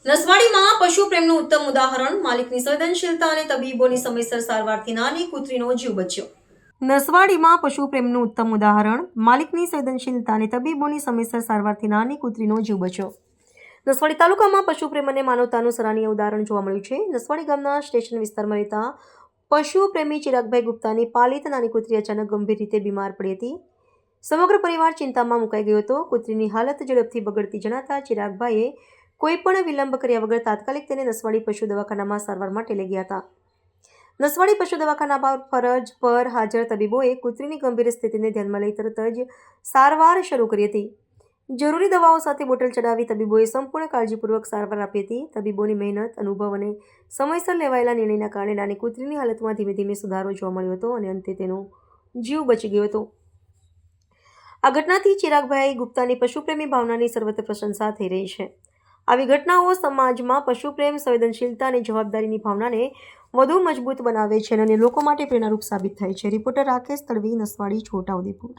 નસવાડીમાં પશુ પ્રેમનું ઉત્તમ ઉદાહરણ, માલિકની સંવેદનશીલતા અને તબીબોની સમયસર સારવારથી નાની કૂતરીનો જીવ બચ્યો. નસવાડીમાં પશુ પ્રેમનું ઉત્તમ ઉદાહરણ, માલિકની સંવેદનશીલતા અને તબીબોની સમયસર સારવારથી નાની કૂતરીનો જીવ બચ્યો. નસવાડી તાલુકામાં પશુ પ્રેમ અને માનવતાનું સરાહનીય ઉદાહરણ જોવા મળ્યું છે. નસવાડી ગામના સ્ટેશન વિસ્તારમાં રહેતા પશુ પ્રેમી ચિરાગભાઈ ગુપ્તાની પાલિત નાની કૂતરી અચાનક ગંભીર રીતે બીમાર પડી હતી. સમગ્ર પરિવાર ચિંતામાં મુકાઈ ગયો હતો. કૂતરીની હાલત ઝડપથી બગડતી જણાતા ચિરાગભાઈએ કોઈપણ વિલંબ કર્યા વગર તાત્કાલિક તેને નસવાડી પશુ દવાખાનામાં સારવાર માટે લઈ ગયા હતા. નસવાડી પશુ દવાખાના પર ફરજ પર હાજર તબીબોએ કૂતરીની ગંભીર સ્થિતિને ધ્યાનમાં લઈ તરત જ સારવાર શરૂ કરી હતી. જરૂરી દવાઓ સાથે બોટલ ચડાવી તબીબોએ સંપૂર્ણ કાળજીપૂર્વક સારવાર આપી હતી. તબીબોની મહેનત, અનુભવ અને સમયસર લેવાયેલા નિર્ણયના કારણે નાની કૂતરીની હાલતમાં ધીમે ધીમે સુધારો જોવા મળ્યો હતો અને અંતે તેનો જીવ બચી ગયો હતો. આ ઘટનાથી ચિરાગભાઈ ગુપ્તાની પશુપ્રેમી ભાવનાની સર્વત્ર પ્રશંસા થઈ રહી છે. આવી ઘટનાઓ સમાજમાં પશુપ્રેમ, સંવેદનશીલતા અને જવાબદારીની ભાવનાને વધુ મજબૂત બનાવે છે અને લોકો માટે પ્રેરણારૂપ સાબિત થાય છે. રિપોર્ટર રાકેશ તડવી, નસવાડી, છોટાઉદેપુર.